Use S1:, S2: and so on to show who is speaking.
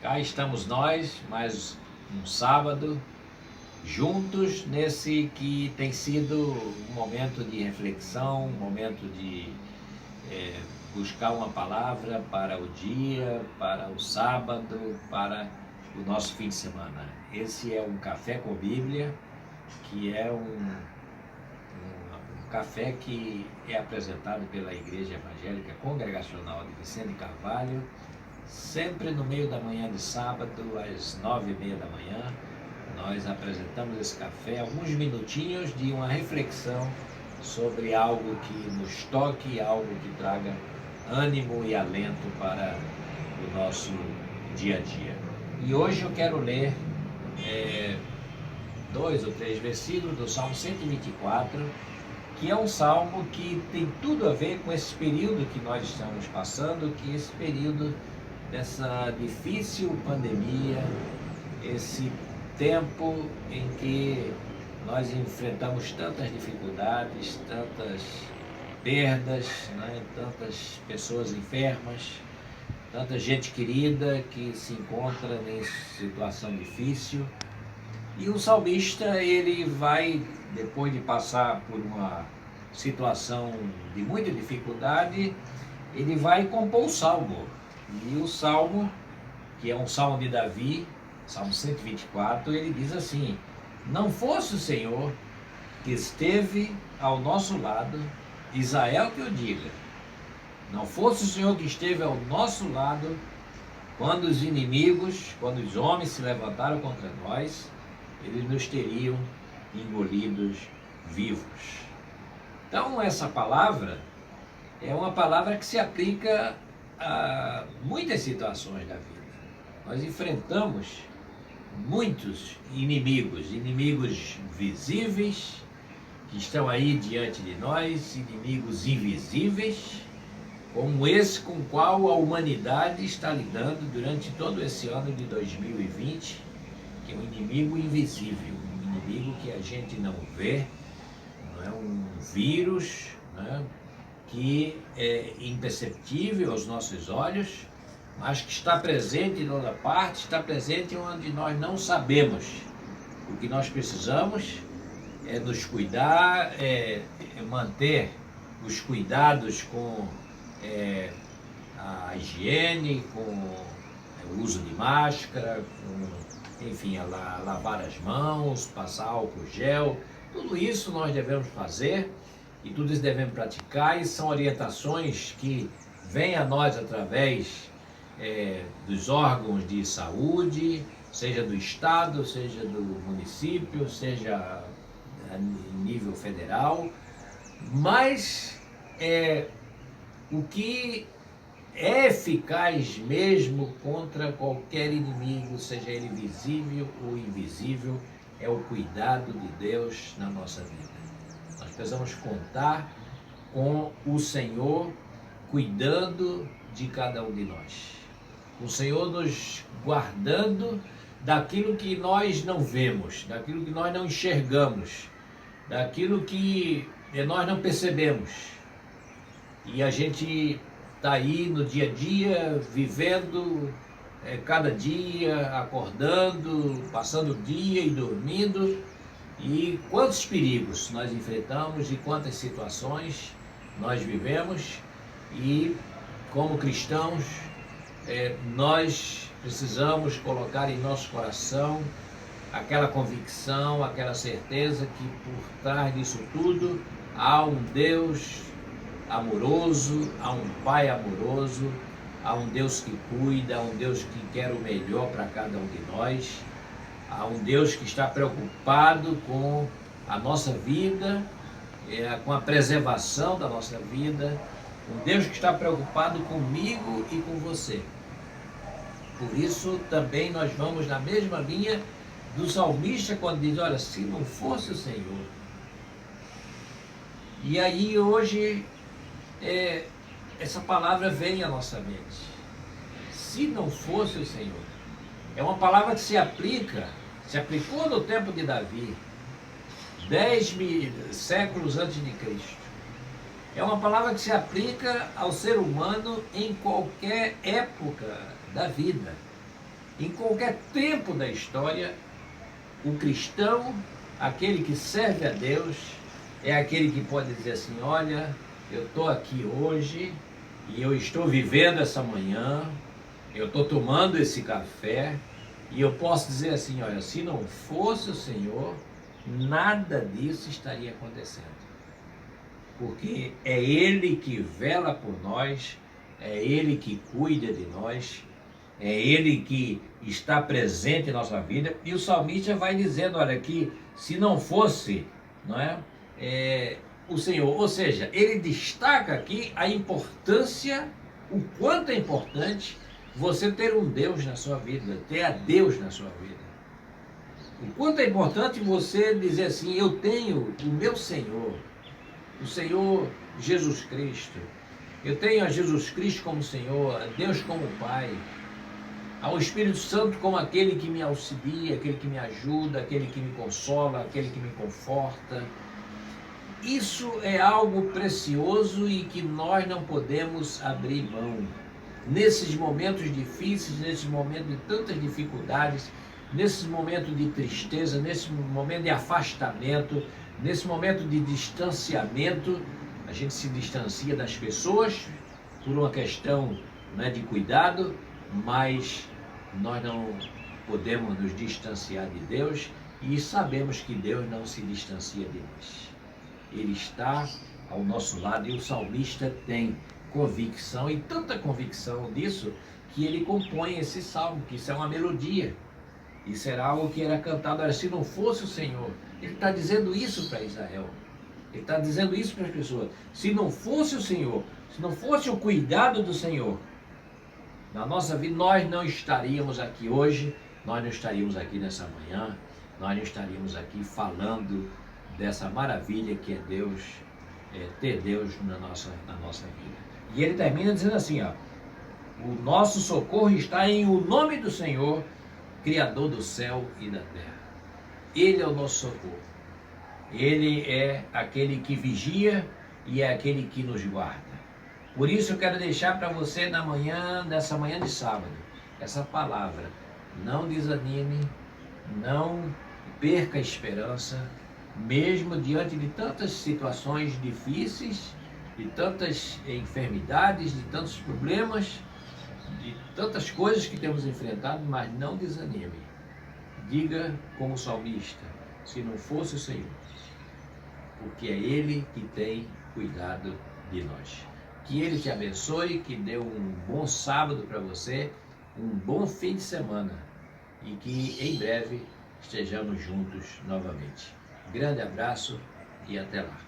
S1: Cá estamos nós, mais um sábado, juntos nesse que tem sido um momento de reflexão, um momento de buscar uma palavra para o dia, para o sábado, para o nosso fim de semana. Esse é um Café com Bíblia, que é um café que é apresentado pela Igreja Evangélica Congregacional de Vicente Carvalho, sempre no meio da manhã de sábado, às 9h30 da manhã. Nós apresentamos esse café, alguns minutinhos de uma reflexão sobre algo que nos toque, algo que traga ânimo e alento para o nosso dia a dia. E hoje eu quero ler 2 ou 3 versículos do Salmo 124, que é um salmo que tem tudo a ver com esse período que nós estamos passando, que é esse período dessa difícil pandemia, esse tempo em que nós enfrentamos tantas dificuldades, tantas perdas, né? Tantas pessoas enfermas, tanta gente querida que se encontra em situação difícil. E o salmista, ele vai, depois de passar por uma situação de muita dificuldade, ele vai compor o salmo. E o salmo, que é um salmo de Davi, Salmo 124, ele diz assim: não fosse o Senhor que esteve ao nosso lado, Israel que eu diga, não fosse o Senhor que esteve ao nosso lado, quando os inimigos, quando os homens se levantaram contra nós, eles nos teriam engolidos vivos. Então essa palavra é uma palavra que se aplica a muitas situações da vida. Nós enfrentamos muitos inimigos visíveis, que estão aí diante de nós, inimigos invisíveis, como esse com o qual a humanidade está lidando durante todo esse ano de 2020, que é um inimigo invisível, um inimigo que a gente não vê, não é um vírus, né, que é imperceptível aos nossos olhos, mas que está presente em toda parte, está presente onde nós não sabemos. O que nós precisamos é nos cuidar, manter os cuidados com a higiene, com o uso de máscara, enfim, lavar as mãos, passar álcool gel. Tudo isso nós devemos fazer e tudo isso devemos praticar, e são orientações que vêm a nós através dos órgãos de saúde, seja do estado, seja do município, seja em nível federal. Mas o que é eficaz mesmo contra qualquer inimigo, seja ele visível ou invisível, é o cuidado de Deus na nossa vida. Nós precisamos contar com o Senhor cuidando de cada um de nós. O Senhor nos guardando daquilo que nós não vemos, daquilo que nós não enxergamos, daquilo que nós não percebemos. E a gente está aí no dia a dia, vivendo cada dia, acordando, passando o dia e dormindo. E quantos perigos nós enfrentamos e quantas situações nós vivemos. E como cristãos, nós precisamos colocar em nosso coração aquela convicção, aquela certeza que por trás disso tudo há um Deus amoroso, há um Pai amoroso, há um Deus que cuida, há um Deus que quer o melhor para cada um de nós, há um Deus que está preocupado com a nossa vida, com a preservação da nossa vida, um Deus que está preocupado comigo e com você. Por isso também nós vamos na mesma linha do salmista quando diz: olha, se não fosse o Senhor. E aí hoje essa palavra vem à nossa mente. Se não fosse o Senhor. É uma palavra que se aplicou no tempo de Davi, 10 séculos antes de Cristo. É uma palavra que se aplica ao ser humano em qualquer época da vida. Em qualquer tempo da história, o cristão, aquele que serve a Deus, é aquele que pode dizer assim: olha, eu estou aqui hoje e eu estou vivendo essa manhã, eu estou tomando esse café e eu posso dizer assim: olha, se não fosse o Senhor, nada disso estaria acontecendo. Porque é Ele que vela por nós, é Ele que cuida de nós, é Ele que está presente em nossa vida. E o salmista vai dizendo, olha, que se não fosse, não é, o Senhor, ou seja, ele destaca aqui a importância, o quanto é importante você ter um Deus na sua vida, ter a Deus na sua vida. O quanto é importante você dizer assim: eu tenho o meu Senhor, o Senhor Jesus Cristo. Eu tenho a Jesus Cristo como Senhor, a Deus como Pai, ao Espírito Santo como aquele que me auxilia, aquele que me ajuda, aquele que me consola, aquele que me conforta. Isso é algo precioso e que nós não podemos abrir mão. Nesses momentos difíceis, nesses momentos de tantas dificuldades, nesses momentos de tristeza, nesse momento de afastamento, nesse momento de distanciamento, a gente se distancia das pessoas por uma questão, né, de cuidado, mas nós não podemos nos distanciar de Deus e sabemos que Deus não se distancia de nós. Ele está ao nosso lado e o salmista tem convicção, e tanta convicção disso, que ele compõe esse salmo, que isso é uma melodia. Isso era algo que era cantado, se não fosse o Senhor. Ele está dizendo isso para Israel. Ele está dizendo isso para as pessoas. Se não fosse o Senhor, se não fosse o cuidado do Senhor na nossa vida, nós não estaríamos aqui hoje, nós não estaríamos aqui nessa manhã, nós não estaríamos aqui falando dessa maravilha que é Deus, ter Deus na nossa vida. E ele termina dizendo assim, ó: o nosso socorro está em o nome do Senhor, Criador do céu e da terra. Ele é o nosso socorro. Ele é aquele que vigia e é aquele que nos guarda. Por isso eu quero deixar para você nessa manhã de sábado, essa palavra: não desanime, não perca a esperança, mesmo diante de tantas situações difíceis, de tantas enfermidades, de tantos problemas, de tantas coisas que temos enfrentado, mas não desanime. Diga como salmista: se não fosse o Senhor, porque é Ele que tem cuidado de nós. Que Ele te abençoe, que dê um bom sábado para você, um bom fim de semana e que em breve estejamos juntos novamente. Grande abraço e até lá.